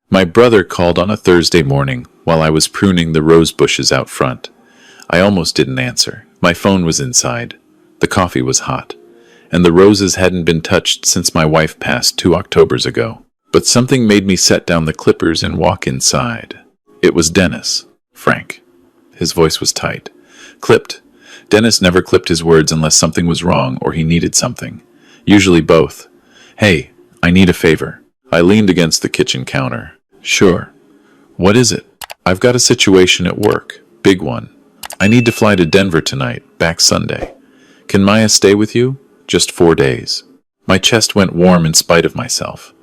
My brother called on a Thursday morning while I was pruning the rose bushes out front. I almost didn't answer. My phone was inside. The coffee was hot, and the roses hadn't been touched since my wife passed 2 Octobers ago. But something made me set down the clippers and walk inside. It was Dennis. Frank. His voice was tight. Clipped. Dennis never clipped his words unless something was wrong or he needed something. Usually both. Hey, I need a favor. I leaned against the kitchen counter. Sure. What is it? I've got a situation at work. Big one. I need to fly to Denver tonight, back Sunday. Can Maya stay with you? Just 4 days. My chest went warm in spite of myself.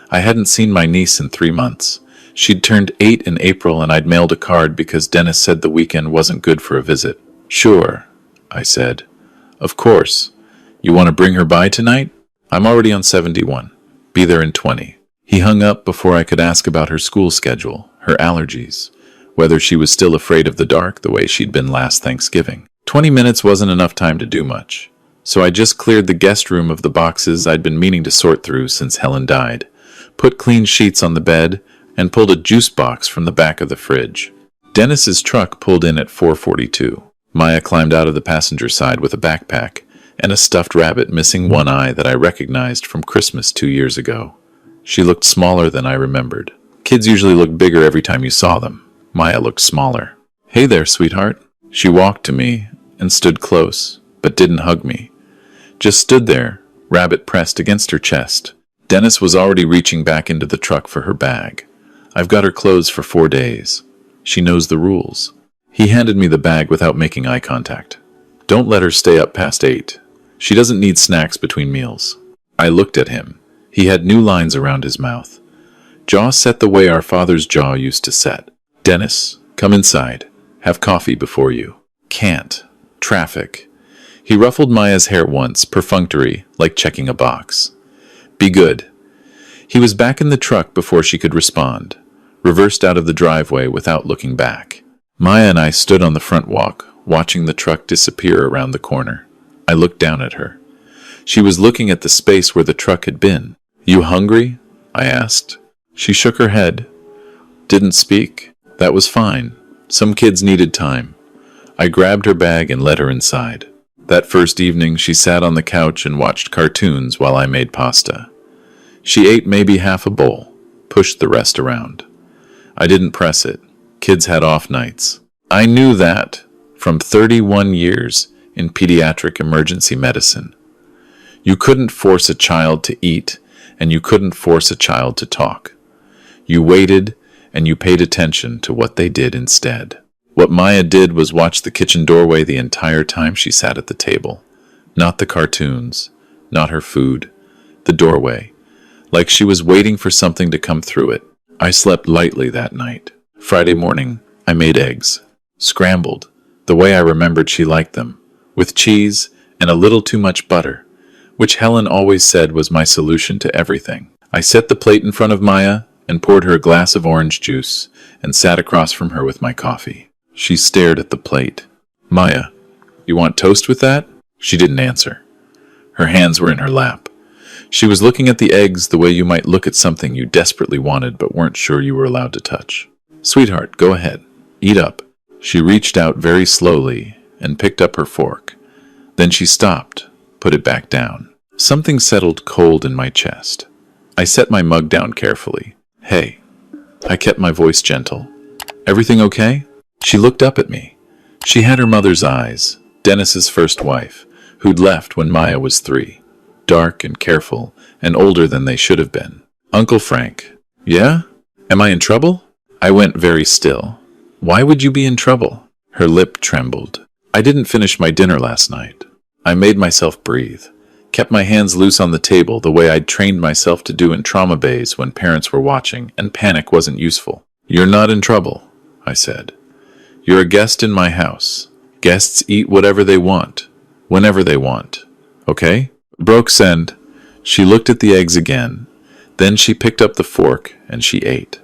I hadn't seen my niece in 3 months. She'd turned 8 in April and I'd mailed a card because Dennis said the weekend wasn't good for a visit. Sure, I said. Of course. You want to bring her by tonight? I'm already on 71. Be there in 20. He hung up before I could ask about her school schedule, her allergies, whether she was still afraid of the dark the way she'd been last Thanksgiving. 20 minutes wasn't enough time to do much, so I just cleared the guest room of the boxes I'd been meaning to sort through since Helen died, put clean sheets on the bed, and pulled a juice box from the back of the fridge. Dennis's truck pulled in at 4:42. Maya climbed out of the passenger side with a backpack and a stuffed rabbit missing one eye that I recognized from Christmas 2 years ago. She looked smaller than I remembered. Kids usually look bigger every time you saw them. Maya looked smaller. Hey there, sweetheart. She walked to me and stood close, but didn't hug me. Just stood there, rabbit pressed against her chest. Dennis was already reaching back into the truck for her bag. I've got her clothes for 4 days. She knows the rules. He handed me the bag without making eye contact. Don't let her stay up past 8. She doesn't need snacks between meals. I looked at him. He had new lines around his mouth. Jaw set the way our father's jaw used to set. Dennis, come inside. Have coffee before you. Can't. Traffic. He ruffled Maya's hair once, perfunctory, like checking a box. Be good. He was back in the truck before she could respond, reversed out of the driveway without looking back. Maya and I stood on the front walk, watching the truck disappear around the corner. I looked down at her. She was looking at the space where the truck had been. You hungry? I asked. She shook her head. Didn't speak. That was fine. Some kids needed time. I grabbed her bag and led her inside. That first evening, she sat on the couch and watched cartoons while I made pasta. She ate maybe half a bowl, pushed the rest around. I didn't press it. Kids had off nights. I knew that from 31 years in pediatric emergency medicine. You couldn't force a child to eat, and you couldn't force a child to talk. You waited, and you paid attention to what they did instead. What Maya did was watch the kitchen doorway the entire time she sat at the table. Not the cartoons, not her food, the doorway. Like she was waiting for something to come through it. I slept lightly that night. Friday morning, I made eggs. Scrambled, the way I remembered she liked them, with cheese and a little too much butter, which Helen always said was my solution to everything. I set the plate in front of Maya and poured her a glass of orange juice and sat across from her with my coffee. She stared at the plate. Maya, you want toast with that? She didn't answer. Her hands were in her lap. She was looking at the eggs the way you might look at something you desperately wanted but weren't sure you were allowed to touch. Sweetheart, go ahead. Eat up. She reached out very slowly and picked up her fork. Then she stopped, put it back down. Something settled cold in my chest. I set my mug down carefully. Hey. I kept my voice gentle. Everything okay? She looked up at me. She had her mother's eyes, Dennis's first wife, who'd left when Maya was 3. Dark and careful, and older than they should have been. Uncle Frank. Yeah? Am I in trouble? I went very still. Why would you be in trouble? Her lip trembled. I didn't finish my dinner last night. I made myself breathe. Kept my hands loose on the table the way I'd trained myself to do in trauma bays when parents were watching and panic wasn't useful. You're not in trouble, I said. You're a guest in my house. Guests eat whatever they want, whenever they want. Okay? Brok send. She looked at the eggs again. Then she picked up the fork and she ate.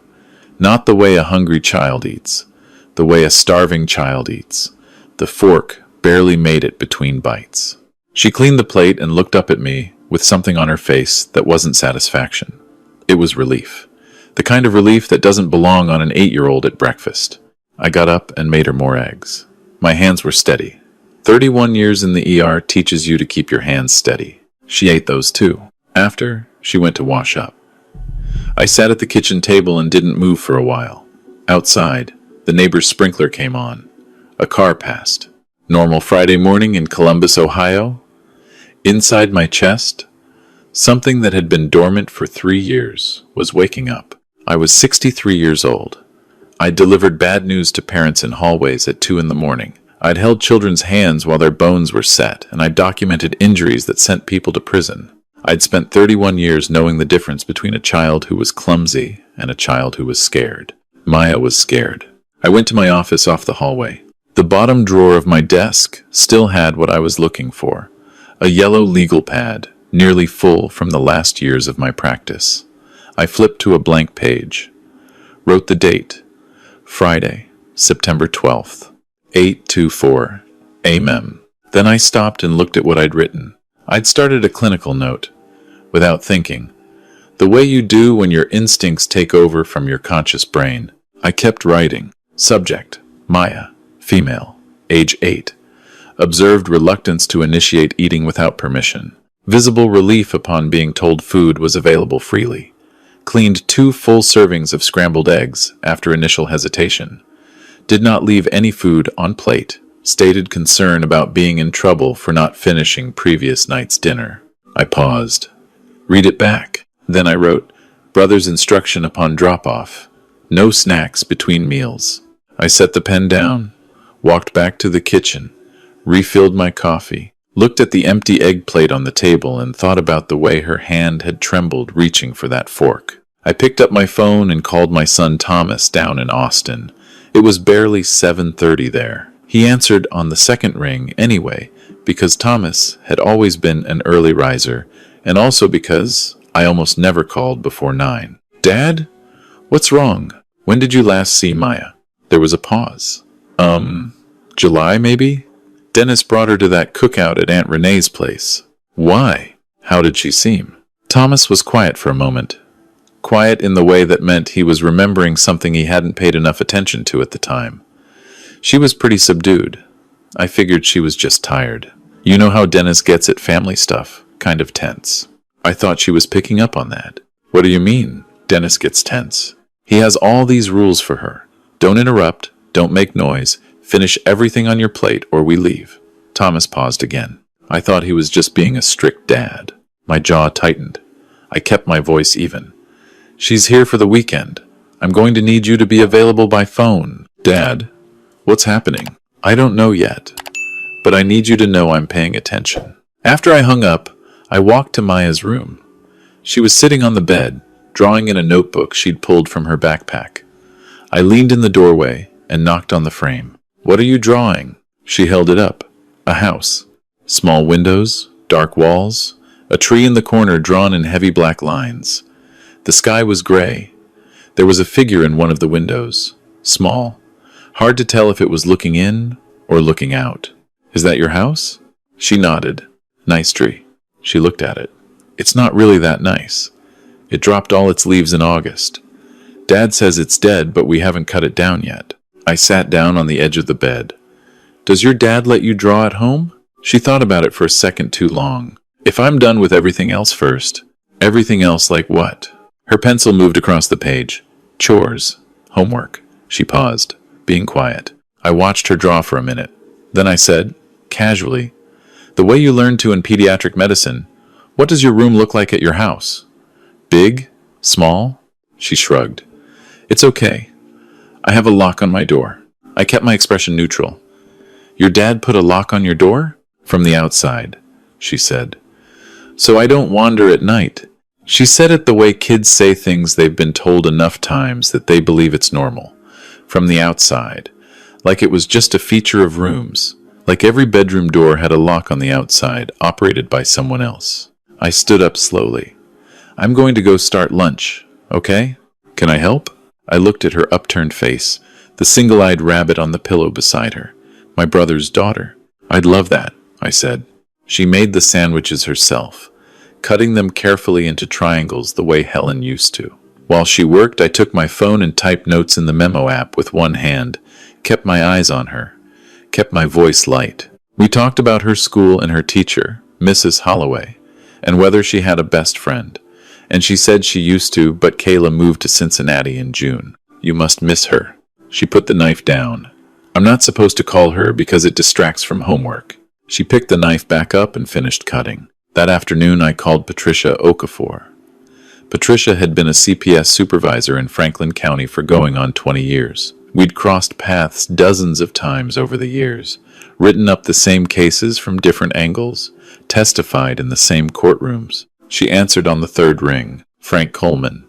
Not the way a hungry child eats. The way a starving child eats. The fork barely made it between bites. She cleaned the plate and looked up at me with something on her face that wasn't satisfaction. It was relief. The kind of relief that doesn't belong on an 8-year-old at breakfast. I got up and made her more eggs. My hands were steady. 31 years in the ER teaches you to keep your hands steady. She ate those too. After, she went to wash up. I sat at the kitchen table and didn't move for a while. Outside, the neighbor's sprinkler came on. A car passed. Normal Friday morning in Columbus, Ohio. Inside my chest, something that had been dormant for 3 years was waking up. I was 63 years old. I'd delivered bad news to parents in hallways at 2 in the morning. I'd held children's hands while their bones were set, and I documented injuries that sent people to prison. I'd spent 31 years knowing the difference between a child who was clumsy and a child who was scared. Maya was scared. I went to my office off the hallway. The bottom drawer of my desk still had what I was looking for, a yellow legal pad, nearly full from the last years of my practice. I flipped to a blank page, wrote the date, Friday, September 12th, 8:24 a.m. Then I stopped and looked at what I'd written. I'd started a clinical note, without thinking, the way you do when your instincts take over from your conscious brain. I kept writing. Subject, Maya, female, age 8. Observed reluctance to initiate eating without permission. Visible relief upon being told food was available freely. Cleaned 2 full servings of scrambled eggs after initial hesitation. Did not leave any food on plate. Stated concern about being in trouble for not finishing previous night's dinner. I paused. Read it back. Then I wrote, brother's instruction upon drop-off. No snacks between meals. I set the pen down, walked back to the kitchen, refilled my coffee, looked at the empty egg plate on the table and thought about the way her hand had trembled reaching for that fork. I picked up my phone and called my son Thomas down in Austin. It was barely 7:30 there. He answered on the second ring anyway, because Thomas had always been an early riser, and also because I almost never called before 9. Dad? What's wrong? When did you last see Maya? There was a pause. July maybe? Dennis brought her to that cookout at Aunt Renee's place. Why? How did she seem? Thomas was quiet for a moment. Quiet in the way that meant he was remembering something he hadn't paid enough attention to at the time. She was pretty subdued. I figured she was just tired. You know how Dennis gets at family stuff, kind of tense. I thought she was picking up on that. What do you mean, Dennis gets tense? He has all these rules for her. Don't interrupt, don't make noise, finish everything on your plate or we leave. Thomas paused again. I thought he was just being a strict dad. My jaw tightened. I kept my voice even. She's here for the weekend. I'm going to need you to be available by phone. Dad, what's happening? I don't know yet, but I need you to know I'm paying attention. After I hung up, I walked to Maya's room. She was sitting on the bed, drawing in a notebook she'd pulled from her backpack. I leaned in the doorway and knocked on the frame. What are you drawing? She held it up. A house. Small windows, dark walls, a tree in the corner drawn in heavy black lines. The sky was gray. There was a figure in one of the windows. Small. Hard to tell if it was looking in or looking out. Is that your house? She nodded. Nice tree. She looked at it. It's not really that nice. It dropped all its leaves in August. Dad says it's dead, but we haven't cut it down yet. I sat down on the edge of the bed. Does your dad let you draw at home? She thought about it for a second too long. If I'm done with everything else first. Everything else like what? Her pencil moved across the page. Chores. Homework. She paused, being quiet. I watched her draw for a minute. Then I said, casually, the way you learned to in pediatric medicine, what does your room look like at your house? Big? Small? She shrugged. It's okay. I have a lock on my door. I kept my expression neutral. Your dad put a lock on your door? From the outside, she said. So I don't wander at night. She said it the way kids say things they've been told enough times that they believe it's normal. From the outside. Like it was just a feature of rooms. Like every bedroom door had a lock on the outside, operated by someone else. I stood up slowly. I'm going to go start lunch, okay? Can I help? I looked at her upturned face, the single-eyed rabbit on the pillow beside her. My brother's daughter. I'd love that, I said. She made the sandwiches herself, cutting them carefully into triangles the way Helen used to. While she worked, I took my phone and typed notes in the memo app with one hand, kept my eyes on her, kept my voice light. We talked about her school and her teacher, Mrs. Holloway, and whether she had a best friend. And she said she used to, but Kayla moved to Cincinnati in June. You must miss her. She put the knife down. I'm not supposed to call her because it distracts from homework. She picked the knife back up and finished cutting. That afternoon, I called Patricia Okafor. Patricia had been a CPS supervisor in Franklin County for going on 20 years. We'd crossed paths dozens of times over the years, written up the same cases from different angles, testified in the same courtrooms. She answered on the third ring. Frank Coleman.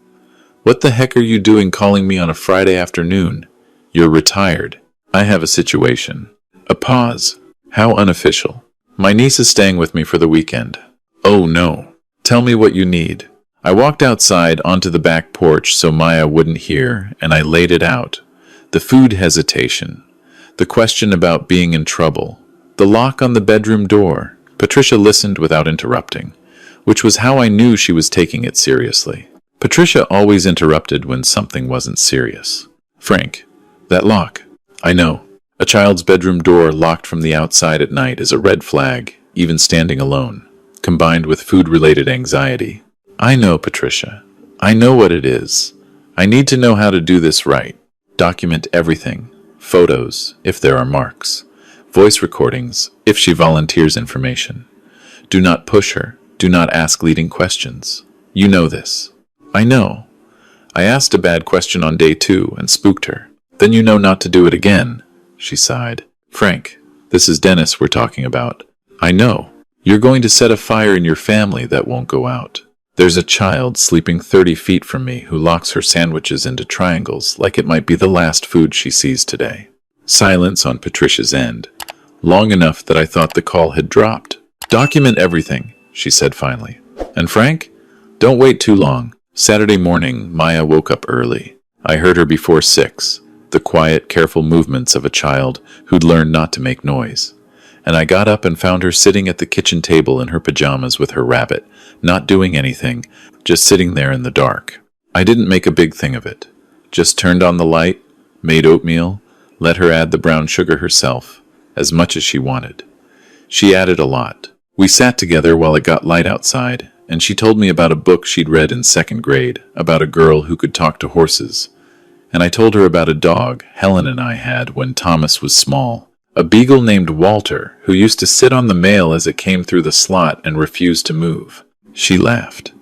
What the heck are you doing calling me on a Friday afternoon? You're retired. I have a situation. A pause. How unofficial. My niece is staying with me for the weekend. Oh no. Tell me what you need. I walked outside onto the back porch so Maya wouldn't hear, and I laid it out. The food hesitation. The question about being in trouble. The lock on the bedroom door. Patricia listened without interrupting, which was how I knew she was taking it seriously. Patricia always interrupted when something wasn't serious. Frank, that lock. I know. A child's bedroom door locked from the outside at night is a red flag, even standing alone, combined with food-related anxiety. I know, Patricia. I know what it is. I need to know how to do this right. Document everything. Photos, if there are marks. Voice recordings, if she volunteers information. Do not push her. Do not ask leading questions. You know this. I know. I asked a bad question on day 2 and spooked her. Then you know not to do it again. She sighed. Frank, this is Dennis we're talking about. I know. You're going to set a fire in your family that won't go out. There's a child sleeping 30 feet from me who locks her sandwiches into triangles like it might be the last food she sees today. Silence on Patricia's end, long enough that I thought the call had dropped. Document everything, she said finally. And Frank, don't wait too long. Saturday morning, Maya woke up early. I heard her before 6, the quiet, careful movements of a child who'd learned not to make noise. And I got up and found her sitting at the kitchen table in her pajamas with her rabbit, not doing anything, just sitting there in the dark. I didn't make a big thing of it. Just turned on the light, made oatmeal, let her add the brown sugar herself, as much as she wanted. She added a lot. We sat together while it got light outside, and she told me about a book she'd read in 2nd grade about a girl who could talk to horses. And I told her about a dog Helen and I had when Thomas was small. A beagle named Walter, who used to sit on the mail as it came through the slot and refused to move. She laughed.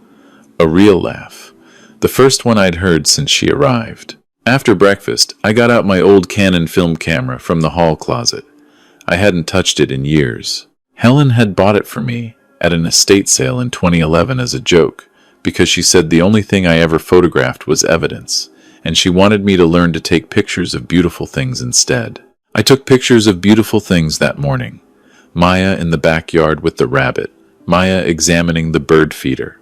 A real laugh. The first one I'd heard since she arrived. After breakfast, I got out my old Canon film camera from the hall closet. I hadn't touched it in years. Helen had bought it for me at an estate sale in 2011 as a joke, because she said the only thing I ever photographed was evidence, and she wanted me to learn to take pictures of beautiful things instead. I took pictures of beautiful things that morning. Maya in the backyard with the rabbit. Maya examining the bird feeder.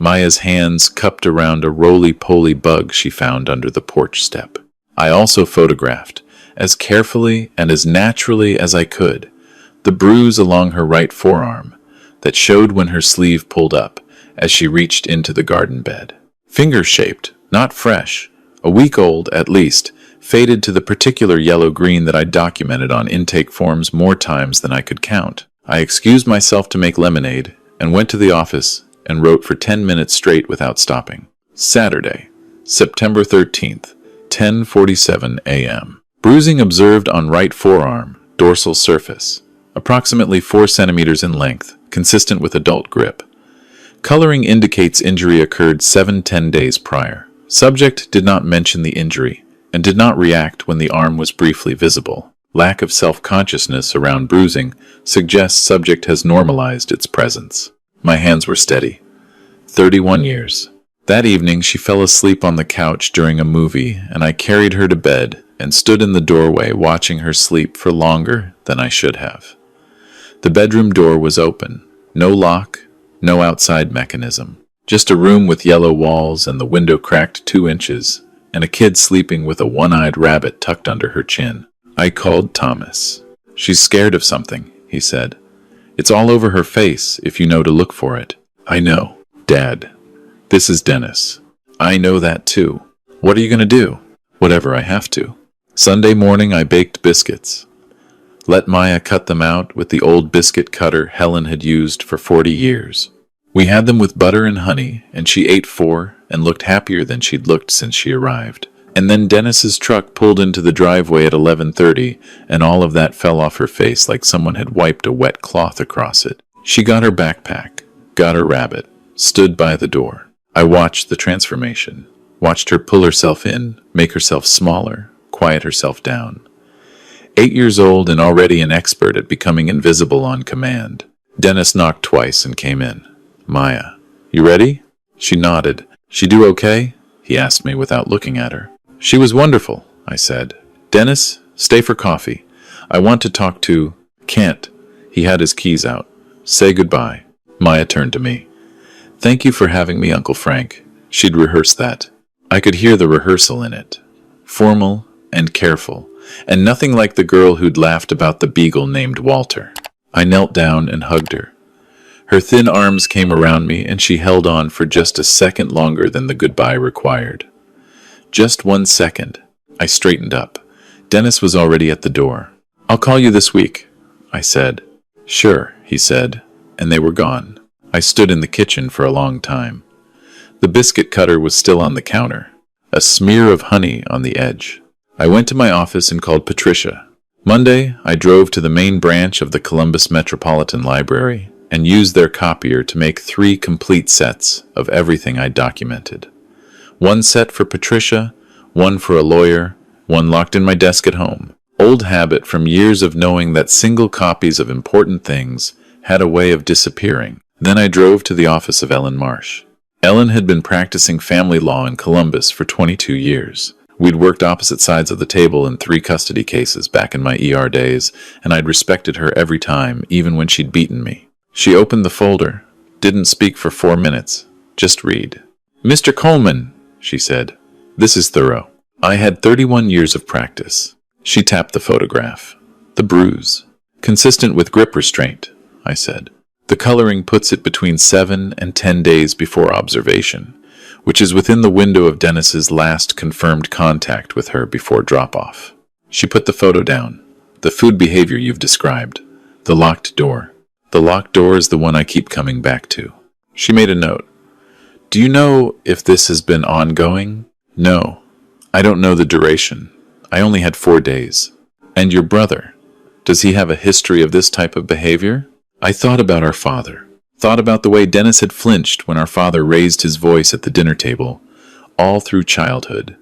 Maya's hands cupped around a roly-poly bug she found under the porch step. I also photographed, as carefully and as naturally as I could, the bruise along her right forearm that showed when her sleeve pulled up as she reached into the garden bed. Finger-shaped, not fresh, a week old at least, faded to the particular yellow-green that I documented on intake forms more times than I could count. I excused myself to make lemonade and went to the office and wrote for 10 minutes straight without stopping. Saturday, September 13th, 10:47 a.m. Bruising observed on right forearm, dorsal surface, approximately 4 centimeters in length, consistent with adult grip. Coloring indicates injury occurred 7-10 days prior. Subject did not mention the injury and did not react when the arm was briefly visible. Lack of self-consciousness around bruising suggests subject has normalized its presence. My hands were steady. 31 years. That evening she fell asleep on the couch during a movie, and I carried her to bed and stood in the doorway watching her sleep for longer than I should have. The bedroom door was open. No lock, no outside mechanism. Just a room with yellow walls and the window cracked 2 inches, and a kid sleeping with a one-eyed rabbit tucked under her chin. I called Thomas. She's scared of something, he said. It's all over her face if you know to look for it. I know. Dad. This is Dennis. I know that too. What are you going to do? Whatever I have to. Sunday morning I baked biscuits. Let Maya cut them out with the old biscuit cutter Helen had used for 40 years. We had them with butter and honey, and she ate 4 and looked happier than she'd looked since she arrived. And then Dennis's truck pulled into the driveway at 11:30, and all of that fell off her face like someone had wiped a wet cloth across it. She got her backpack, got her rabbit, stood by the door. I watched the transformation, watched her pull herself in, make herself smaller, quiet herself down. 8 years old and already an expert at becoming invisible on command. Dennis knocked twice and came in. Maya, you ready? She nodded. She do okay? He asked me without looking at her. She was wonderful, I said. Dennis, stay for coffee. I want to talk to... Can't. He had his keys out. Say goodbye. Maya turned to me. Thank you for having me, Uncle Frank. She'd rehearsed that. I could hear the rehearsal in it. Formal and careful, and nothing like the girl who'd laughed about the beagle named Walter. I knelt down and hugged her. Her thin arms came around me, and she held on for just a second longer than the goodbye required. Just 1 second. I straightened up. Dennis was already at the door. I'll call you this week, I said. Sure, he said, and they were gone. I stood in the kitchen for a long time. The biscuit cutter was still on the counter, a smear of honey on the edge. I went to my office and called Patricia. Monday, I drove to the main branch of the Columbus Metropolitan Library and used their copier to make 3 complete sets of everything I documented. 1 set for Patricia, 1 for a lawyer, 1 locked in my desk at home. Old habit from years of knowing that single copies of important things had a way of disappearing. Then I drove to the office of Ellen Marsh. Ellen had been practicing family law in Columbus for 22 years. We'd worked opposite sides of the table in 3 custody cases back in my ER days, and I'd respected her every time, even when she'd beaten me. She opened the folder, didn't speak for 4 minutes, just read. Mr. Coleman, she said, this is thorough. I had 31 years of practice. She tapped the photograph. The bruise. Consistent with grip restraint, I said. The coloring puts it between 7 and 10 days before observation, which is within the window of Dennis's last confirmed contact with her before drop-off. She put the photo down. The food behavior you've described. The locked door. The locked door is the one I keep coming back to. She made a note. Do you know if this has been ongoing? No. I don't know the duration. I only had 4 days. And your brother? Does he have a history of this type of behavior? I thought about our father. Thought about the way Dennis had flinched when our father raised his voice at the dinner table, all through childhood,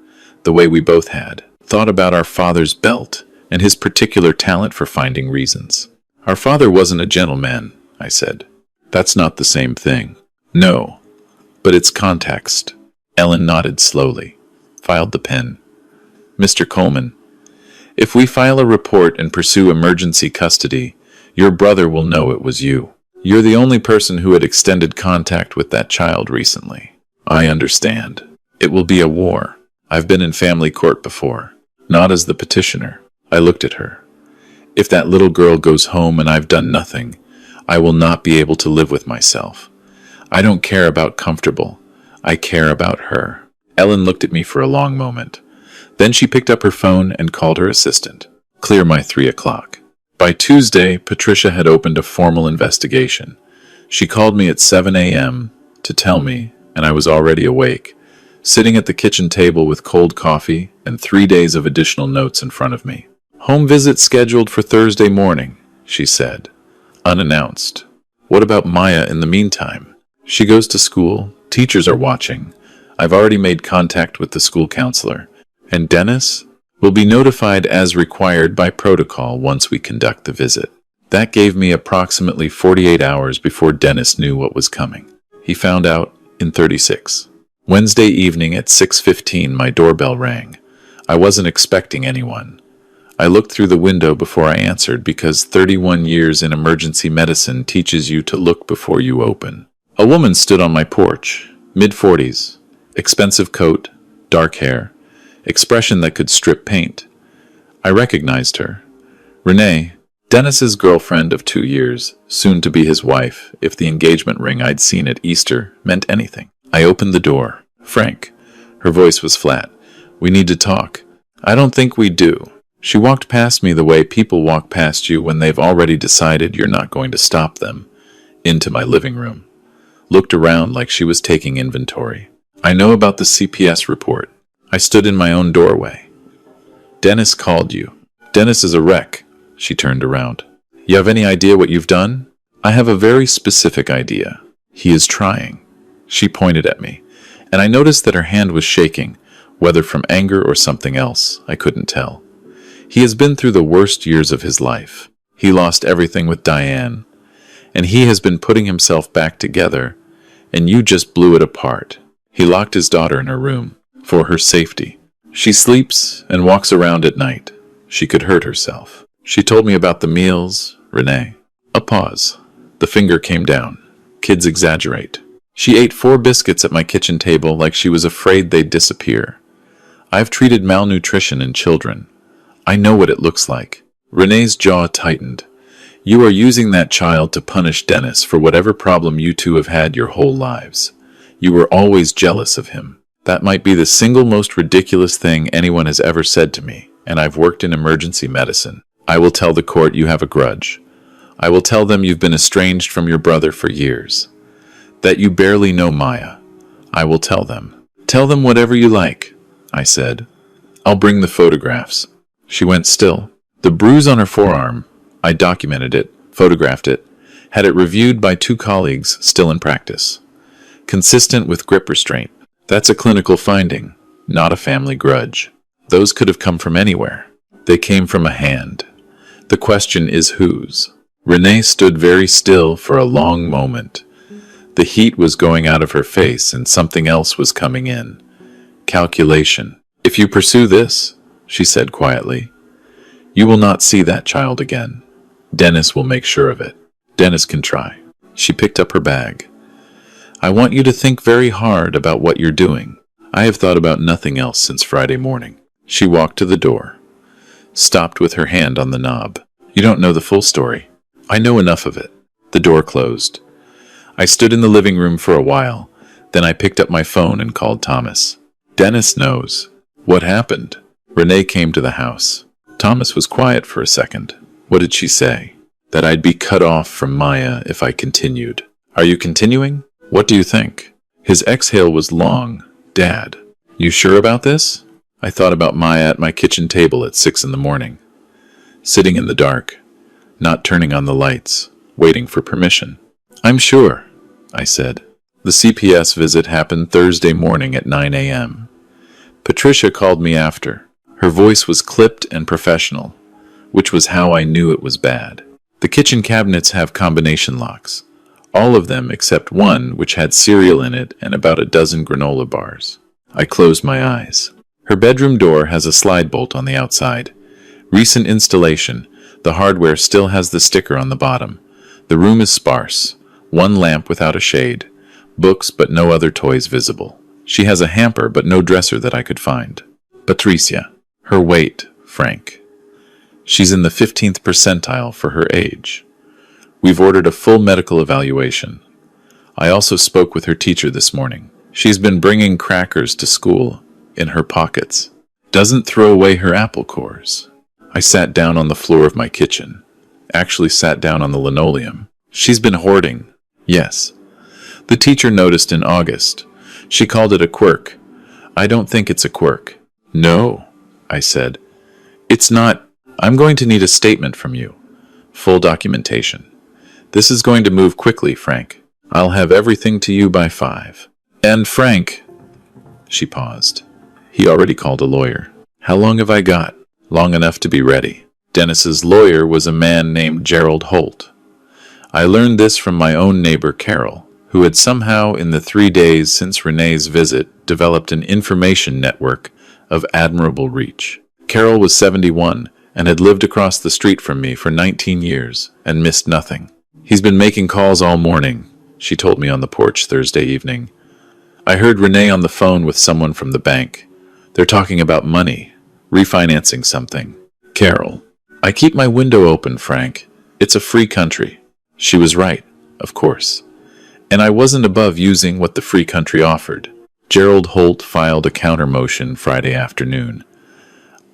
the way we both had. Thought about our father's belt and his particular talent for finding reasons. Our father wasn't a gentleman, I said. That's not the same thing. No, but it's context. Ellen nodded slowly, filed the pen. Mr. Coleman, if we file a report and pursue emergency custody, your brother will know it was you. You're the only person who had extended contact with that child recently. I understand. It will be a war. I've been in family court before. Not as the petitioner. I looked at her. If that little girl goes home and I've done nothing, I will not be able to live with myself. I don't care about comfortable. I care about her. Ellen looked at me for a long moment. Then she picked up her phone and called her assistant. Clear my 3 o'clock. By Tuesday, Patricia had opened a formal investigation. She called me at 7 a.m. to tell me, and I was already awake, sitting at the kitchen table with cold coffee and 3 days of additional notes in front of me. Home visit scheduled for Thursday morning, she said, unannounced. What about Maya in the meantime? She goes to school. Teachers are watching. I've already made contact with the school counselor. And Dennis will be notified as required by protocol once we conduct the visit. That gave me approximately 48 hours before Dennis knew what was coming. He found out in 36. Wednesday evening at 6:15, my doorbell rang. I wasn't expecting anyone. I looked through the window before I answered because 31 years in emergency medicine teaches you to look before you open. A woman stood on my porch, mid-40s, expensive coat, dark hair, expression that could strip paint. I recognized her. Renee, Dennis's girlfriend of 2 years, soon to be his wife, if the engagement ring I'd seen at Easter meant anything. I opened the door. Frank, Her voice was flat. "We need to talk." "I don't think we do." She walked past me the way people walk past you when they've already decided you're not going to stop them, into my living room. Looked around like she was taking inventory. "I know about the CPS report." I stood in my own doorway. "Dennis called you." "Dennis is a wreck." She turned around. "You have any idea what you've done?" "I have a very specific idea. He is trying." She pointed at me, and I noticed that her hand was shaking, whether from anger or something else, I couldn't tell. He has been through the worst years of his life. He lost everything with Diane, and he has been putting himself back together, and you just blew it apart. He locked his daughter in her room, for her safety. She sleeps and walks around at night. She could hurt herself. She told me about the meals, Renee. A pause. The finger came down. Kids exaggerate. She ate 4 biscuits at my kitchen table like she was afraid they'd disappear. I've treated malnutrition in children. I know what it looks like. Renee's jaw tightened. You are using that child to punish Dennis for whatever problem you two have had your whole lives. You were always jealous of him. That might be the single most ridiculous thing anyone has ever said to me, and I've worked in emergency medicine. I will tell the court you have a grudge. I will tell them you've been estranged from your brother for years. That you barely know Maya. I will tell them. Tell them whatever you like, I said. I'll bring the photographs. She went still. The bruise on her forearm, I documented it, photographed it, had it reviewed by 2 colleagues still in practice. Consistent with grip restraint. That's a clinical finding, not a family grudge. Those could have come from anywhere. They came from a hand. The question is whose. Renee stood very still for a long moment. The heat was going out of her face and something else was coming in. Calculation. If you pursue this, she said quietly, you will not see that child again. Dennis will make sure of it. Dennis can try. She picked up her bag. I want you to think very hard about what you're doing. I have thought about nothing else since Friday morning. She walked to the door, stopped with her hand on the knob. You don't know the full story. I know enough of it. The door closed. I stood in the living room for a while. Then I picked up my phone and called Thomas. Dennis knows. What happened? Renee came to the house. Thomas was quiet for a second. What did she say? That I'd be cut off from Maya if I continued. Are you continuing? What do you think? His exhale was long. Dad, you sure about this? I thought about Maya at my kitchen table at 6 a.m, sitting in the dark, not turning on the lights, waiting for permission. I'm sure, I said. The CPS visit happened Thursday morning at 9 a.m. Patricia called me after. Her voice was clipped and professional, which was how I knew it was bad. The kitchen cabinets have combination locks. All of them except one which had cereal in it and about a dozen granola bars. I closed my eyes. Her bedroom door has a slide bolt on the outside. Recent installation. The hardware still has the sticker on the bottom. The room is sparse. One lamp without a shade. Books but no other toys visible. She has a hamper but no dresser that I could find. Patricia. Her weight, Frank. She's in the 15th percentile for her age. We've ordered a full medical evaluation. I also spoke with her teacher this morning. She's been bringing crackers to school, in her pockets. Doesn't throw away her apple cores. I sat down on the floor of my kitchen. Actually sat down on the linoleum. She's been hoarding. Yes. The teacher noticed in August. She called it a quirk. I don't think it's a quirk. No, I said. It's not. I'm going to need a statement from you. Full documentation. This is going to move quickly, Frank. I'll have everything to you by 5. And Frank... She paused. He already called a lawyer. How long have I got? Long enough to be ready. Dennis's lawyer was a man named Gerald Holt. I learned this from my own neighbor, Carol, who had somehow in the 3 days since Renee's visit developed an information network of admirable reach. Carol was 71 and had lived across the street from me for 19 years and missed nothing. He's been making calls all morning, she told me on the porch Thursday evening. I heard Renee on the phone with someone from the bank. They're talking about money, refinancing something. Carol, I keep my window open, Frank. It's a free country. She was right, of course. And I wasn't above using what the free country offered. Gerald Holt filed a counter-motion Friday afternoon.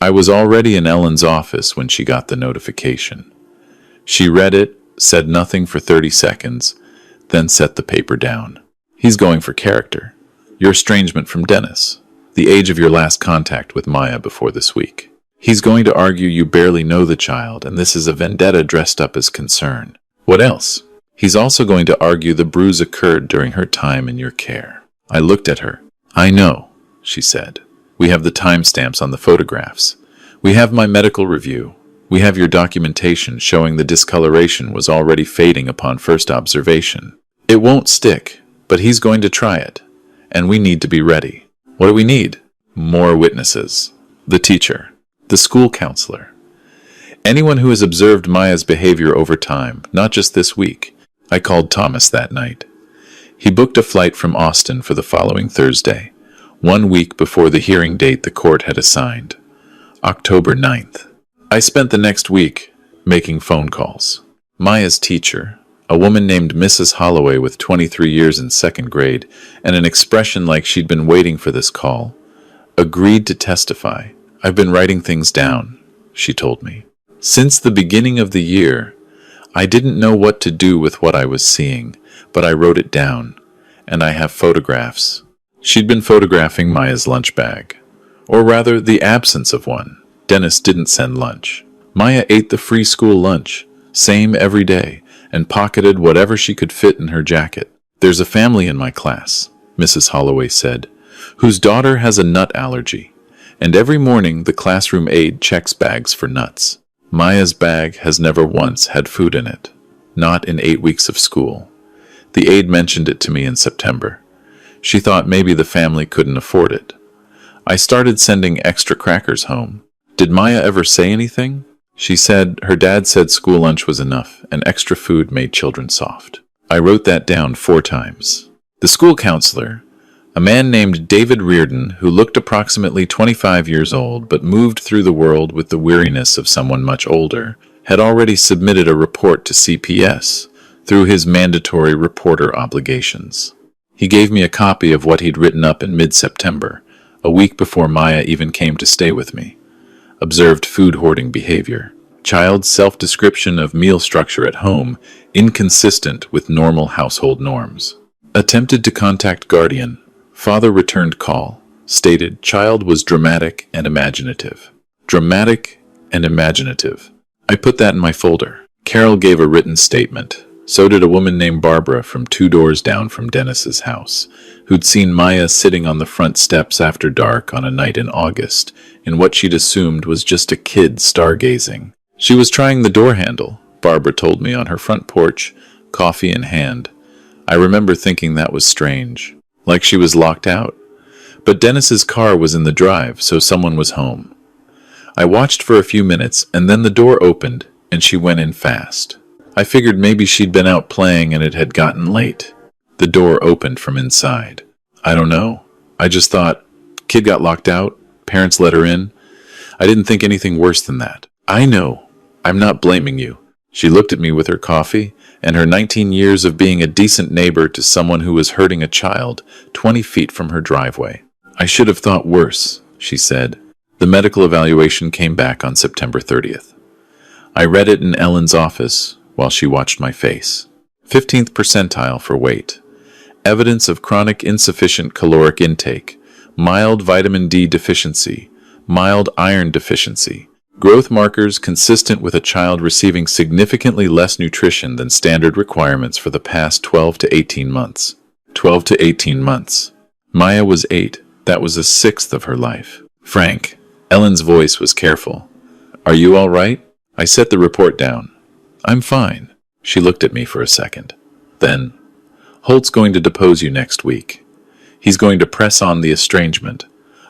I was already in Ellen's office when she got the notification. She read it, said nothing for 30 seconds, then set the paper down. He's going for character. Your estrangement from Dennis. The age of your last contact with Maya before this week. He's going to argue you barely know the child, and this is a vendetta dressed up as concern. What else? He's also going to argue the bruise occurred during her time in your care. I looked at her. I know, she said. We have the timestamps on the photographs. We have my medical review. We have your documentation showing the discoloration was already fading upon first observation. It won't stick, but he's going to try it. And we need to be ready. What do we need? More witnesses. The teacher. The school counselor. Anyone who has observed Maya's behavior over time, not just this week. I called Thomas that night. He booked a flight from Austin for the following Thursday, 1 week before the hearing date the court had assigned, October 9th. I spent the next week making phone calls. Maya's teacher, a woman named Mrs. Holloway with 23 years in second grade and an expression like she'd been waiting for this call, agreed to testify. I've been writing things down, she told me. Since the beginning of the year, I didn't know what to do with what I was seeing, but I wrote it down, and I have photographs. She'd been photographing Maya's lunch bag, or rather the absence of one. Dennis didn't send lunch. Maya ate the free school lunch, same every day, and pocketed whatever she could fit in her jacket. There's a family in my class, Mrs. Holloway said, whose daughter has a nut allergy, and every morning the classroom aide checks bags for nuts. Maya's bag has never once had food in it, not in 8 weeks of school. The aide mentioned it to me in September. She thought maybe the family couldn't afford it. I started sending extra crackers home. Did Maya ever say anything? She said her dad said school lunch was enough and extra food made children soft. I wrote that down 4 times. The school counselor, a man named David Reardon, who looked approximately 25 years old but moved through the world with the weariness of someone much older, had already submitted a report to CPS through his mandatory reporter obligations. He gave me a copy of what he'd written up in mid-September, a week before Maya even came to stay with me. Observed food hoarding behavior. Child's self-description of meal structure at home, inconsistent with normal household norms. Attempted to contact guardian. Father returned call. Stated child was dramatic and imaginative. Dramatic and imaginative. I put that in my folder. Carol gave a written statement. So did a woman named Barbara from 2 doors down from Dennis's house, who'd seen Maya sitting on the front steps after dark on a night in August, in what she'd assumed was just a kid stargazing. She was trying the door handle, Barbara told me, on her front porch, coffee in hand. I remember thinking that was strange, like she was locked out. But Dennis's car was in the drive, so someone was home. I watched for a few minutes, and then the door opened, and she went in fast. I figured maybe she'd been out playing and it had gotten late. The door opened from inside. I don't know. I just thought, kid got locked out, parents let her in. I didn't think anything worse than that. I know. I'm not blaming you. She looked at me with her coffee and her 19 years of being a decent neighbor to someone who was hurting a child 20 feet from her driveway. I should have thought worse, she said. The medical evaluation came back on September 30th. I read it in Ellen's office while she watched my face. 15th percentile for weight. Evidence of chronic insufficient caloric intake, mild vitamin D deficiency, mild iron deficiency. Growth markers consistent with a child receiving significantly less nutrition than standard requirements for the past 12 to 18 months. 12 to 18 months. Maya was 8. That was 1/6 of her life. Frank. Ellen's voice was careful. Are you all right? I set the report down. I'm fine. She looked at me for a second. Then, Holt's going to depose you next week. He's going to press on the estrangement,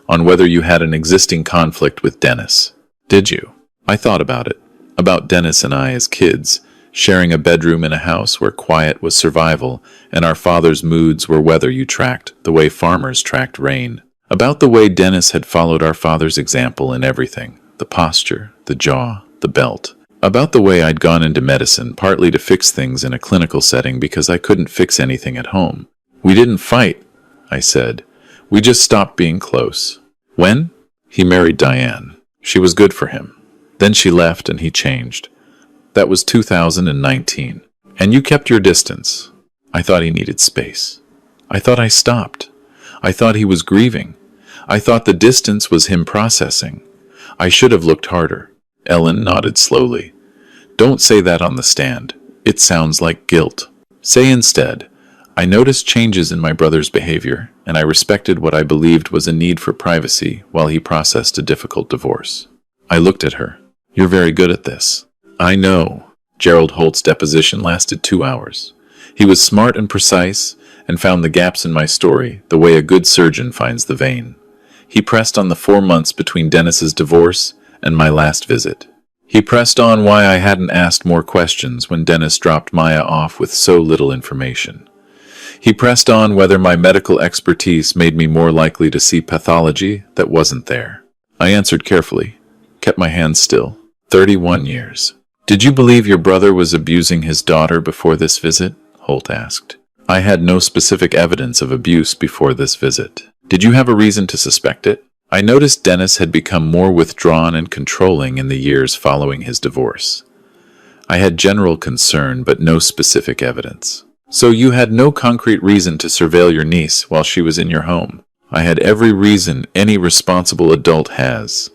on whether you had an existing conflict with Dennis. Did you? I thought about it. About Dennis and I as kids, sharing a bedroom in a house where quiet was survival and our father's moods were weather you tracked, the way farmers tracked rain. About the way Dennis had followed our father's example in everything, the posture, the jaw, the belt. About the way I'd gone into medicine, partly to fix things in a clinical setting because I couldn't fix anything at home. We didn't fight, I said. We just stopped being close. When? He married Diane. She was good for him. Then she left and he changed. That was 2019. And you kept your distance. I thought he needed space. I thought I stopped. I thought he was grieving. I thought the distance was him processing. I should have looked harder. Ellen nodded slowly. Don't say that on the stand. It sounds like guilt. Say instead, I noticed changes in my brother's behavior, and I respected what I believed was a need for privacy while he processed a difficult divorce. I looked at her. You're very good at this. I know. Gerald Holt's deposition lasted 2 hours. He was smart and precise, and found the gaps in my story the way a good surgeon finds the vein. He pressed on the 4 months between Dennis's divorce and my last visit. He pressed on why I hadn't asked more questions when Dennis dropped Maya off with so little information. He pressed on whether my medical expertise made me more likely to see pathology that wasn't there. I answered carefully, kept my hands still. 31 years. Did you believe your brother was abusing his daughter before this visit? Holt asked. I had no specific evidence of abuse before this visit. Did you have a reason to suspect it? I noticed Dennis had become more withdrawn and controlling in the years following his divorce. I had general concern but no specific evidence. So you had no concrete reason to surveil your niece while she was in your home? I had every reason any responsible adult has.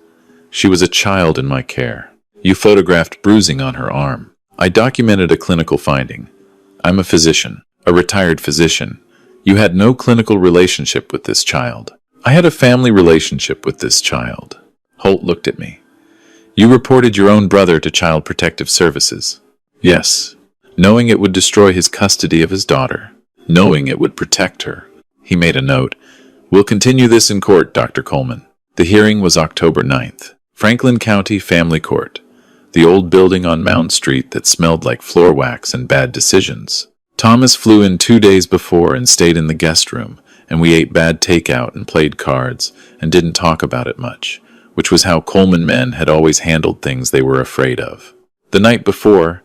She was a child in my care. You photographed bruising on her arm. I documented a clinical finding. I'm a physician, a retired physician. You had no clinical relationship with this child. I had a family relationship with this child. Holt looked at me. You reported your own brother to Child Protective Services. Yes, knowing it would destroy his custody of his daughter, knowing it would protect her. He made a note. We'll continue this in court, Dr. Coleman. The hearing was October 9th. Franklin County Family Court. The old building on Mound Street that smelled like floor wax and bad decisions. Thomas flew in 2 days before and stayed in the guest room, and we ate bad takeout and played cards and didn't talk about it much, which was how Coleman men had always handled things they were afraid of. The night before,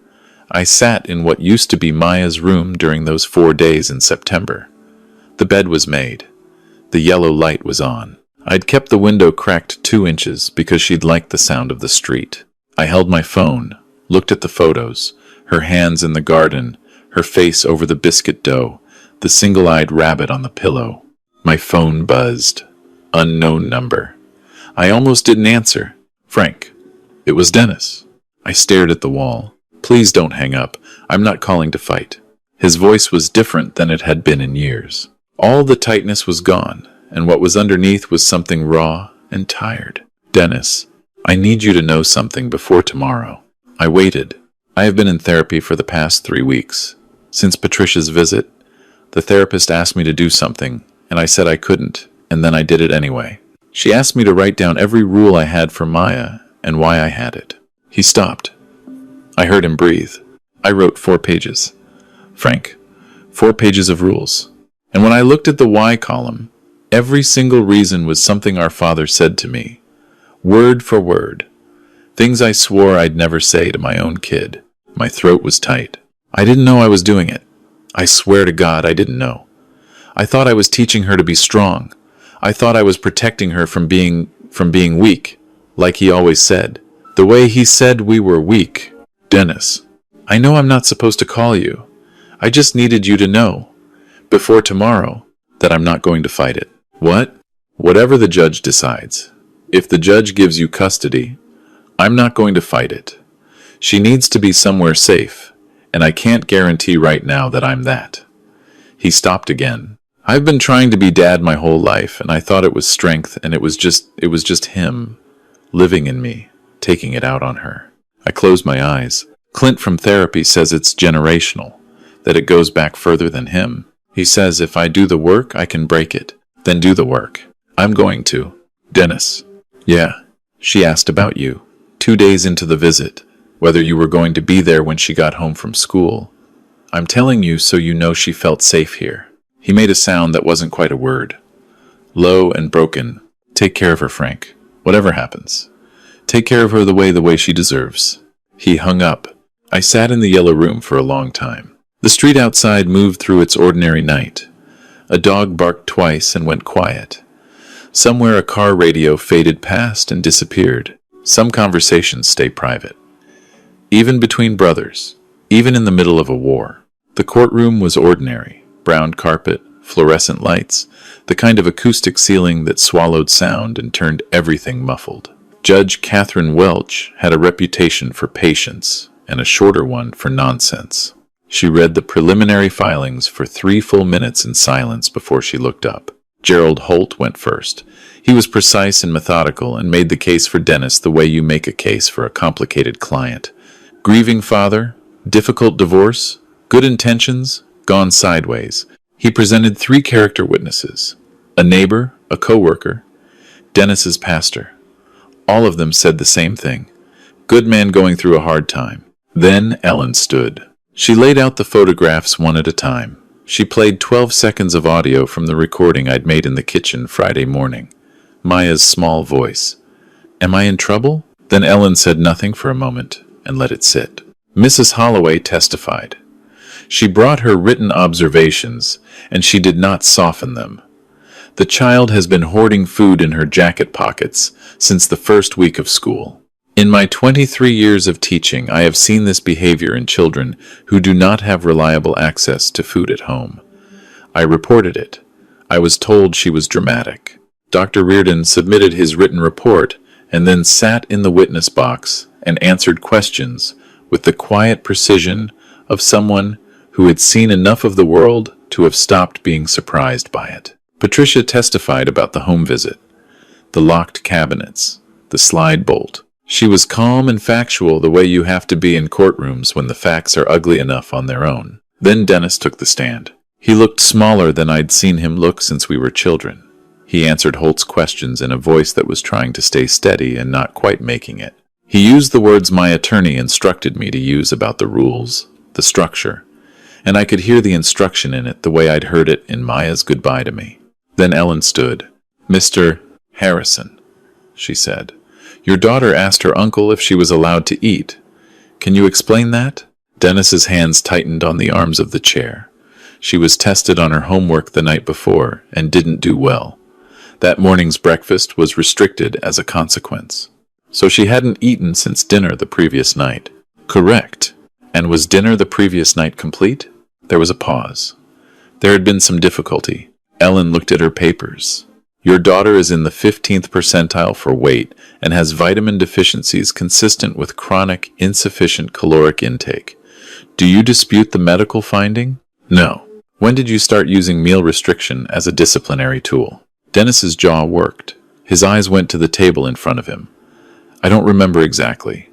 I sat in what used to be Maya's room during those 4 days in September. The bed was made. The yellow light was on. I'd kept the window cracked 2 inches because she'd liked the sound of the street. I held my phone, looked at the photos, her hands in the garden, her face over the biscuit dough, the single-eyed rabbit on the pillow. My phone buzzed. Unknown number. I almost didn't answer. Frank. It was Dennis. I stared at the wall. Please don't hang up. I'm not calling to fight. His voice was different than it had been in years. All the tightness was gone, and what was underneath was something raw and tired. Dennis, I need you to know something before tomorrow. I waited. I have been in therapy for the past 3 weeks. Since Patricia's visit, the therapist asked me to do something, and I said I couldn't, and then I did it anyway. She asked me to write down every rule I had for Maya and why I had it. He stopped. I heard him breathe. I wrote 4 pages. Frank, 4 pages of rules. And when I looked at the why column, every single reason was something our father said to me. Word for word. Things I swore I'd never say to my own kid. My throat was tight. I didn't know I was doing it. I swear to God I didn't know. I thought I was teaching her to be strong. I thought I was protecting her from being weak, like he always said. The way he said we were weak. Dennis, I know I'm not supposed to call you. I just needed you to know, before tomorrow, that I'm not going to fight it. What? Whatever the judge decides. If the judge gives you custody, I'm not going to fight it. She needs to be somewhere safe, and I can't guarantee right now that I'm that. He stopped again. I've been trying to be dad my whole life, and I thought it was strength, and it was just him, living in me, taking it out on her. I closed my eyes. Clint from therapy says it's generational, that it goes back further than him. He says if I do the work, I can break it. Then do the work. I'm going to. Dennis. Yeah. She asked about you. 2 days into the visit, whether you were going to be there when she got home from school. I'm telling you so you know she felt safe here. He made a sound that wasn't quite a word. Low and broken. Take care of her, Frank. Whatever happens. Take care of her the way she deserves. He hung up. I sat in the yellow room for a long time. The street outside moved through its ordinary night. A dog barked twice and went quiet. Somewhere a car radio faded past and disappeared. Some conversations stay private. Even between brothers, even in the middle of a war. The courtroom was ordinary. Brown carpet, fluorescent lights, the kind of acoustic ceiling that swallowed sound and turned everything muffled. Judge Catherine Welch had a reputation for patience and a shorter one for nonsense. She read the preliminary filings for 3 full minutes in silence before she looked up. Gerald Holt went first. He was precise and methodical and made the case for Dennis the way you make a case for a complicated client. Grieving father, difficult divorce, good intentions, gone sideways. He presented 3 character witnesses, a neighbor, a co-worker, Dennis's pastor. All of them said the same thing. Good man going through a hard time. Then Ellen stood. She laid out the photographs one at a time. She played 12 seconds of audio from the recording I'd made in the kitchen Friday morning. Maya's small voice. Am I in trouble? Then Ellen said nothing for a moment and let it sit. Mrs. Holloway testified. She brought her written observations, and she did not soften them. The child has been hoarding food in her jacket pockets since the first week of school. In my 23 years of teaching, I have seen this behavior in children who do not have reliable access to food at home. I reported it. I was told she was dramatic. Dr. Reardon submitted his written report and then sat in the witness box and answered questions with the quiet precision of someone who had seen enough of the world to have stopped being surprised by it. Patricia testified about the home visit, the locked cabinets, the slide bolt. She was calm and factual the way you have to be in courtrooms when the facts are ugly enough on their own. Then Dennis took the stand. He looked smaller than I'd seen him look since we were children. He answered Holt's questions in a voice that was trying to stay steady and not quite making it. He used the words my attorney instructed me to use about the rules, the structure, and I could hear the instruction in it the way I'd heard it in Maya's goodbye to me. Then Ellen stood. Mr. Harrison, she said. Your daughter asked her uncle if she was allowed to eat. Can you explain that? Dennis's hands tightened on the arms of the chair. She was tested on her homework the night before and didn't do well. That morning's breakfast was restricted as a consequence. So she hadn't eaten since dinner the previous night. Correct. And was dinner the previous night complete? There was a pause. There had been some difficulty. Ellen looked at her papers. Your daughter is in the 15th percentile for weight and has vitamin deficiencies consistent with chronic insufficient caloric intake. Do you dispute the medical finding? No. When did you start using meal restriction as a disciplinary tool? Dennis's jaw worked. His eyes went to the table in front of him. I don't remember exactly.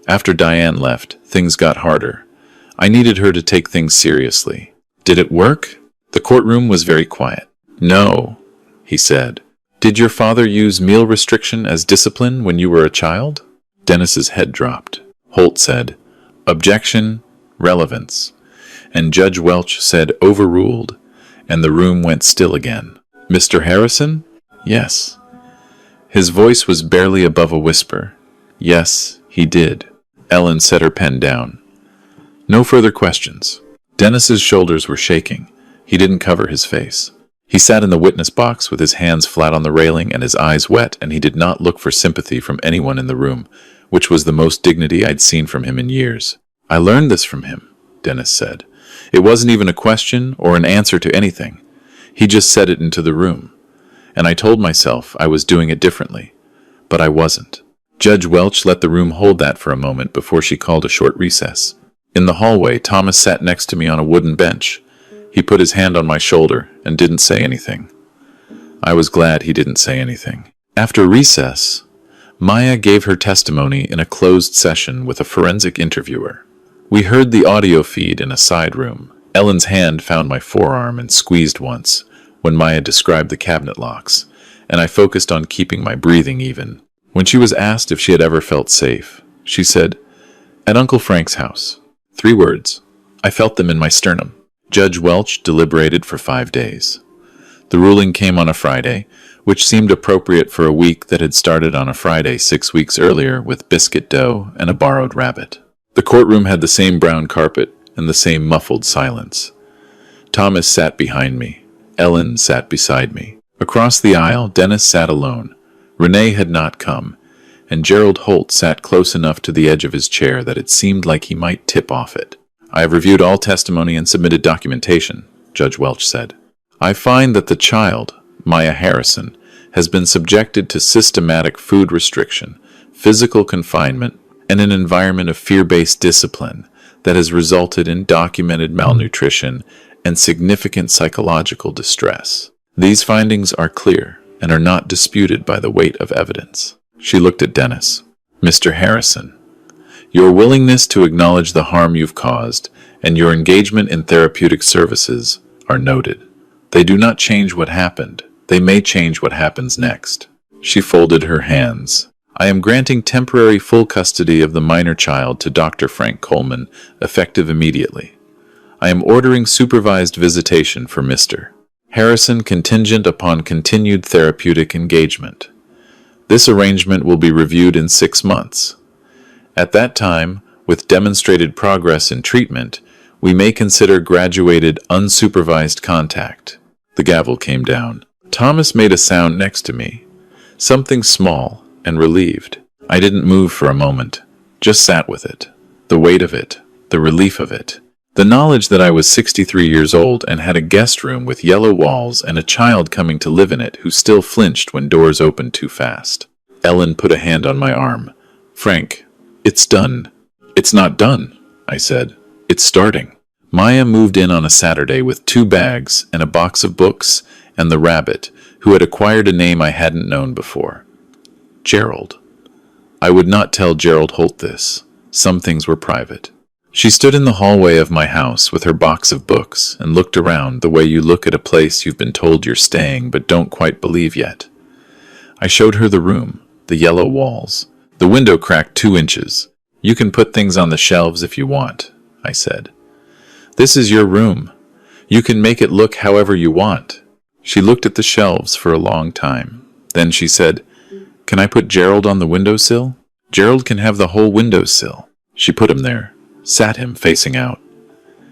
After Diane left, things got harder. I needed her to take things seriously. Did it work? The courtroom was very quiet. No, he said. Did your father use meal restriction as discipline when you were a child? Dennis's head dropped. Holt said, Objection, relevance. And Judge Welch said overruled, and the room went still again. Mr. Harrison? Yes. His voice was barely above a whisper. Yes, he did. Ellen set her pen down. No further questions. Dennis's shoulders were shaking. He didn't cover his face. He sat in the witness box with his hands flat on the railing and his eyes wet, and he did not look for sympathy from anyone in the room, which was the most dignity I'd seen from him in years. I learned this from him, Dennis said. It wasn't even a question or an answer to anything. He just said it into the room. And I told myself I was doing it differently. But I wasn't. Judge Welch let the room hold that for a moment before she called a short recess. In the hallway, Thomas sat next to me on a wooden bench. He put his hand on my shoulder and didn't say anything. I was glad he didn't say anything. After recess, Maya gave her testimony in a closed session with a forensic interviewer. We heard the audio feed in a side room. Ellen's hand found my forearm and squeezed once when Maya described the cabinet locks, and I focused on keeping my breathing even. When she was asked if she had ever felt safe, she said, At Uncle Frank's house. 3 words. I felt them in my sternum. Judge Welch deliberated for 5 days. The ruling came on a Friday, which seemed appropriate for a week that had started on a Friday 6 weeks earlier with biscuit dough and a borrowed rabbit. The courtroom had the same brown carpet and the same muffled silence. Thomas sat behind me. Ellen sat beside me. Across the aisle, Dennis sat alone. Renee had not come, and Gerald Holt sat close enough to the edge of his chair that it seemed like he might tip off it. "I have reviewed all testimony and submitted documentation," Judge Welch said. "I find that the child, Maya Harrison, has been subjected to systematic food restriction, physical confinement, and an environment of fear-based discipline that has resulted in documented malnutrition and significant psychological distress. These findings are clear and are not disputed by the weight of evidence." She looked at Dennis. "Mr. Harrison, your willingness to acknowledge the harm you've caused and your engagement in therapeutic services are noted. They do not change what happened. They may change what happens next." She folded her hands. "I am granting temporary full custody of the minor child to Dr. Frank Coleman, effective immediately. I am ordering supervised visitation for Mr. Harrison contingent upon continued therapeutic engagement. This arrangement will be reviewed in 6 months. At that time, with demonstrated progress in treatment, we may consider graduated unsupervised contact." The gavel came down. Thomas made a sound next to me, something small and relieved. I didn't move for a moment, just sat with it. The weight of it, the relief of it. The knowledge that I was 63 years old and had a guest room with yellow walls and a child coming to live in it who still flinched when doors opened too fast. Ellen put a hand on my arm. "Frank, it's done." "It's not done," I said. "It's starting." Maya moved in on a Saturday with 2 bags and a box of books and the rabbit, who had acquired a name I hadn't known before. Gerald. I would not tell Gerald Holt this. Some things were private. She stood in the hallway of my house with her box of books and looked around the way you look at a place you've been told you're staying but don't quite believe yet. I showed her the room, the yellow walls, the window cracked 2 inches. "You can put things on the shelves if you want," I said. "This is your room. You can make it look however you want." She looked at the shelves for a long time. Then she said, "Can I put Gerald on the windowsill? Gerald can have the whole windowsill." She put him there, sat him facing out.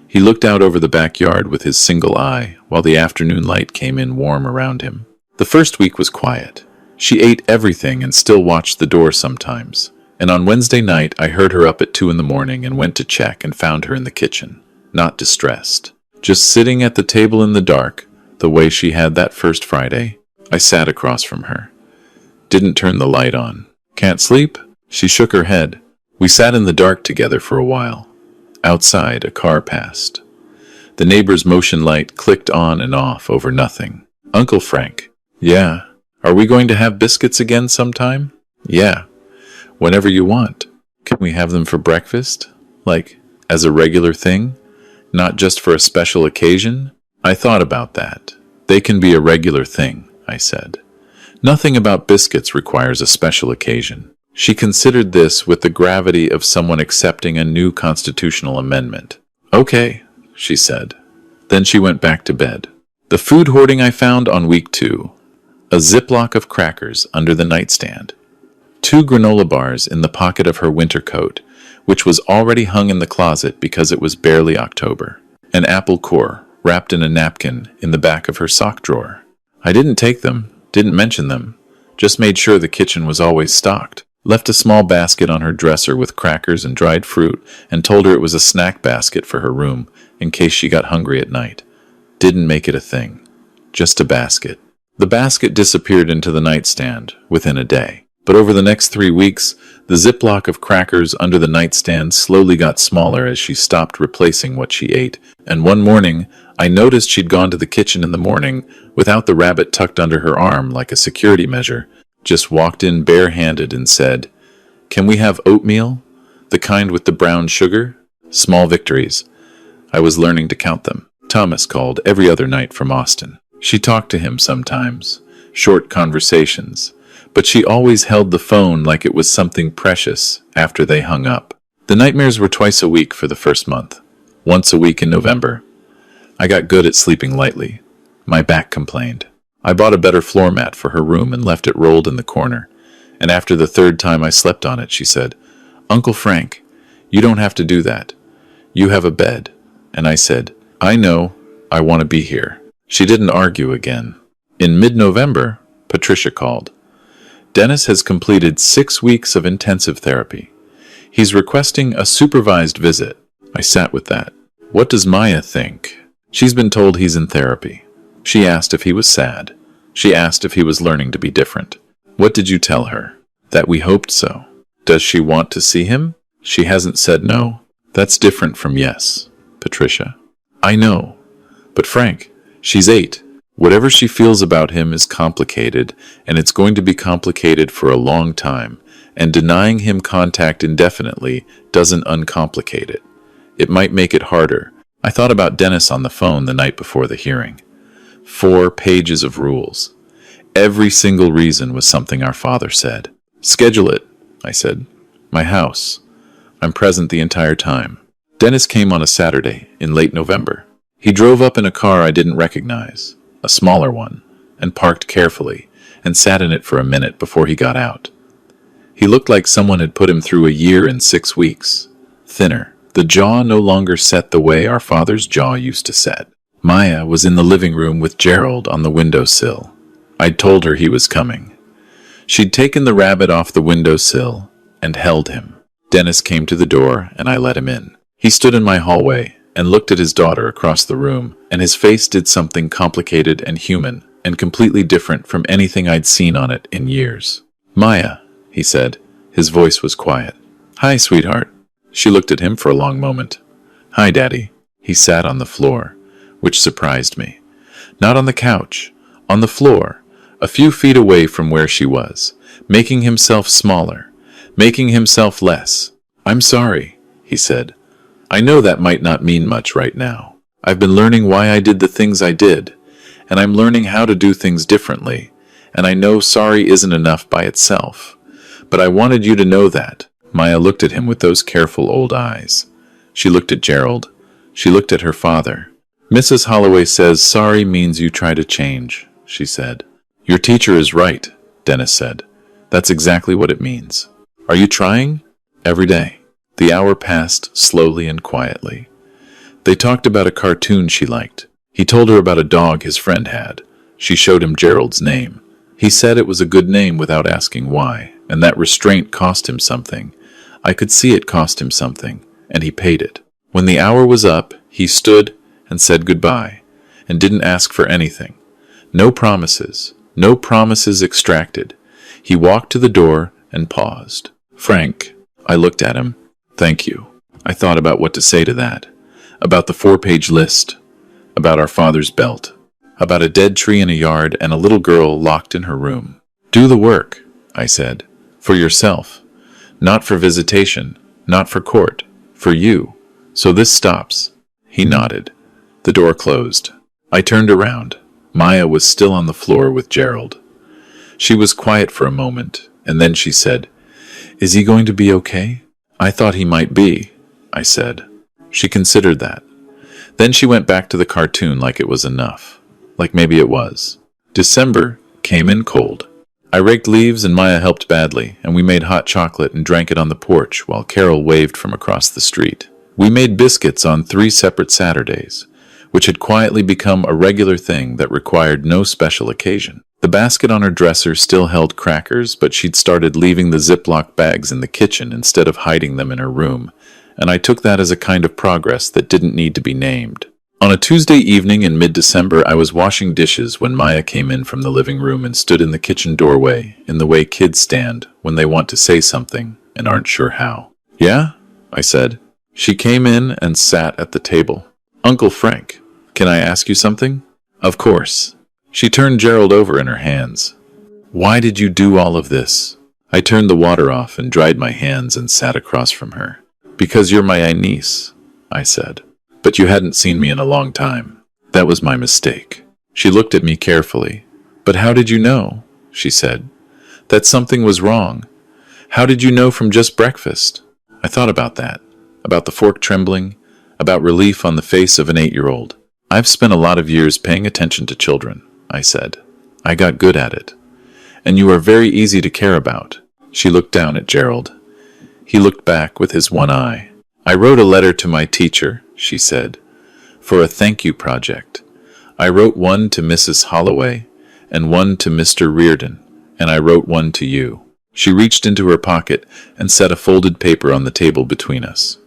He looked out over the backyard with his single eye while the afternoon light came in warm around him. The first week was quiet. She ate everything and still watched the door sometimes. And on Wednesday night, I heard her up at 2 in the morning and went to check and found her in the kitchen, not distressed, just sitting at the table in the dark, the way she had that first Friday. I sat across from her. Didn't turn the light on. "Can't sleep?" She shook her head. We sat in the dark together for a while. Outside, a car passed. The neighbor's motion light clicked on and off over nothing. "Uncle Frank." "Yeah." "Are we going to have biscuits again sometime?" "Yeah. Whenever you want." "Can we have them for breakfast? Like, as a regular thing? Not just for a special occasion?" I thought about that. "They can be a regular thing," I said. "Nothing about biscuits requires a special occasion." She considered this with the gravity of someone accepting a new constitutional amendment. "Okay," she said. Then she went back to bed. The food hoarding I found on week 2. A Ziploc of crackers under the nightstand. 2 granola bars in the pocket of her winter coat, which was already hung in the closet because it was barely October. An apple core wrapped in a napkin in the back of her sock drawer. I didn't take them, didn't mention them, just made sure the kitchen was always stocked. Left a small basket on her dresser with crackers and dried fruit and told her it was a snack basket for her room in case she got hungry at night. Didn't make it a thing, just a basket. The basket disappeared into the nightstand within a day. But over the next 3 weeks, the Ziploc of crackers under the nightstand slowly got smaller as she stopped replacing what she ate. And one morning, I noticed she'd gone to the kitchen in the morning without the rabbit tucked under her arm like a security measure. Just walked in barehanded and said, "Can we have oatmeal? The kind with the brown sugar?" Small victories. I was learning to count them. Thomas called every other night from Austin. She talked to him sometimes, short conversations, but she always held the phone like it was something precious after they hung up. The nightmares were twice a week for the first month, once a week in November. I got good at sleeping lightly. My back complained. I bought a better floor mat for her room and left it rolled in the corner. And after the 3rd time I slept on it, she said, "Uncle Frank, you don't have to do that. You have a bed." And I said, "I know, I want to be here." She didn't argue again. In mid-November, Patricia called. Dennis has completed 6 weeks of intensive therapy. He's requesting a supervised visit. I sat with that. What does Maya think? She's been told he's in therapy. She asked if he was sad. She asked if he was learning to be different. What did you tell her? That we hoped so. Does she want to see him? She hasn't said no. That's different from yes, Patricia. I know. But Frank, she's 8. Whatever she feels about him is complicated, and it's going to be complicated for a long time, and denying him contact indefinitely doesn't uncomplicate it. It might make it harder. I thought about Dennis on the phone the night before the hearing. 4 pages of rules. Every single reason was something our father said. Schedule it, I said. My house. I'm present the entire time. Dennis came on a Saturday in late November. He drove up in a car I didn't recognize, a smaller one, and parked carefully, and sat in it for a minute before he got out. He looked like someone had put him through a year in 6 weeks. Thinner. The jaw no longer set the way our father's jaw used to set. Maya was in the living room with Gerald on the windowsill. I'd told her he was coming. She'd taken the rabbit off the windowsill and held him. Dennis came to the door, and I let him in. He stood in my hallway and looked at his daughter across the room, and his face did something complicated and human and completely different from anything I'd seen on it in years. Maya, he said. His voice was quiet. Hi, sweetheart. She looked at him for a long moment. Hi, Daddy. He sat on the floor, which surprised me. Not on the couch, on the floor, a few feet away from where she was, making himself smaller, making himself less. I'm sorry, he said. I know that might not mean much right now. I've been learning why I did the things I did, and I'm learning how to do things differently, and I know sorry isn't enough by itself. But I wanted you to know that. Maya looked at him with those careful old eyes. She looked at Gerald. She looked at her father. Mrs. Holloway says sorry means you try to change, she said. Your teacher is right, Dennis said. That's exactly what it means. Are you trying? Every day. The hour passed slowly and quietly. They talked about a cartoon she liked. He told her about a dog his friend had. She showed him Gerald's name. He said it was a good name without asking why, and that restraint cost him something. I could see it cost him something, and he paid it. When the hour was up, he stood and said goodbye, and didn't ask for anything. No promises extracted. He walked to the door and paused. Frank, I looked at him. Thank you. I thought about what to say to that. About the 4-page list. About our father's belt. About a dead tree in a yard and a little girl locked in her room. Do the work, I said. For yourself. Not for visitation. Not for court. For you. So this stops. He nodded. The door closed. I turned around. Maya was still on the floor with Gerald. She was quiet for a moment, and then she said, Is he going to be okay? I thought he might be, I said. She considered that. Then she went back to the cartoon like it was enough. Like maybe it was. December came in cold. I raked leaves and Maya helped badly, and we made hot chocolate and drank it on the porch while Carol waved from across the street. We made biscuits on 3 separate Saturdays, which had quietly become a regular thing that required no special occasion. The basket on her dresser still held crackers, but she'd started leaving the Ziploc bags in the kitchen instead of hiding them in her room, and I took that as a kind of progress that didn't need to be named. On a Tuesday evening in mid-December, I was washing dishes when Maya came in from the living room and stood in the kitchen doorway in the way kids stand when they want to say something and aren't sure how. Yeah? I said. She came in and sat at the table. Uncle Frank, can I ask you something? Of course. She turned Gerald over in her hands. Why did you do all of this? I turned the water off and dried my hands and sat across from her. Because you're my niece, I said. But you hadn't seen me in a long time. That was my mistake. She looked at me carefully. But how did you know, she said, that something was wrong? How did you know from just breakfast? I thought about that, about the fork trembling, about relief on the face of an 8-year-old. I've spent a lot of years paying attention to children, I said. I got good at it. And you are very easy to care about. She looked down at Gerald. He looked back with his one eye. I wrote a letter to my teacher, she said, for a thank you project. I wrote one to Mrs. Holloway and one to Mr. Reardon, and I wrote one to you. She reached into her pocket and set a folded paper on the table between us.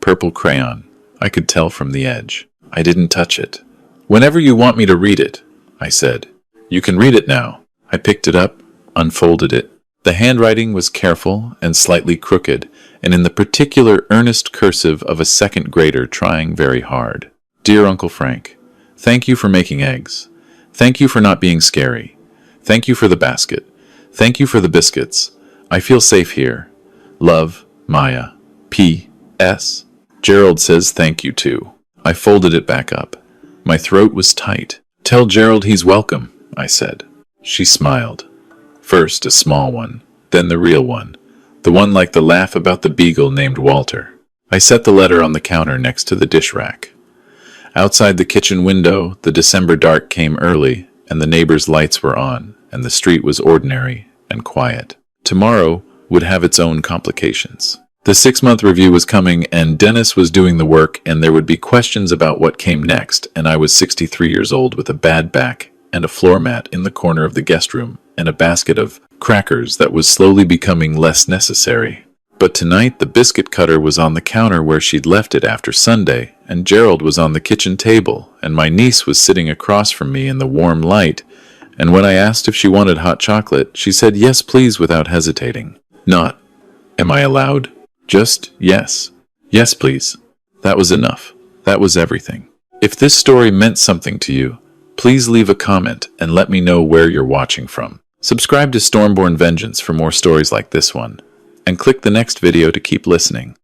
Purple crayon. I could tell from the edge. I didn't touch it. Whenever you want me to read it, I said. You can read it now. I picked it up, unfolded it. The handwriting was careful and slightly crooked, and in the particular earnest cursive of a second grader trying very hard. Dear Uncle Frank, thank you for making eggs. Thank you for not being scary. Thank you for the basket. Thank you for the biscuits. I feel safe here. Love, Maya. P.S. Gerald says thank you too. I folded it back up. My throat was tight. Tell Gerald he's welcome, I said. She smiled. First a small one, then the real one. The one like the laugh about the beagle named Walter. I set the letter on the counter next to the dish rack. Outside the kitchen window, the December dark came early, and the neighbors' lights were on, and the street was ordinary and quiet. Tomorrow would have its own complications. The 6-month review was coming, and Dennis was doing the work, and there would be questions about what came next, and I was 63 years old with a bad back and a floor mat in the corner of the guest room and a basket of crackers that was slowly becoming less necessary. But tonight the biscuit cutter was on the counter where she'd left it after Sunday, and Gerald was on the kitchen table, and my niece was sitting across from me in the warm light, and when I asked if she wanted hot chocolate, she said yes please without hesitating. Not, am I allowed? Just yes. Yes please. That was enough. That was everything. If this story meant something to you, please leave a comment and let me know where you're watching from. Subscribe to Stormborn Vengeance for more stories like this one, and click the next video to keep listening.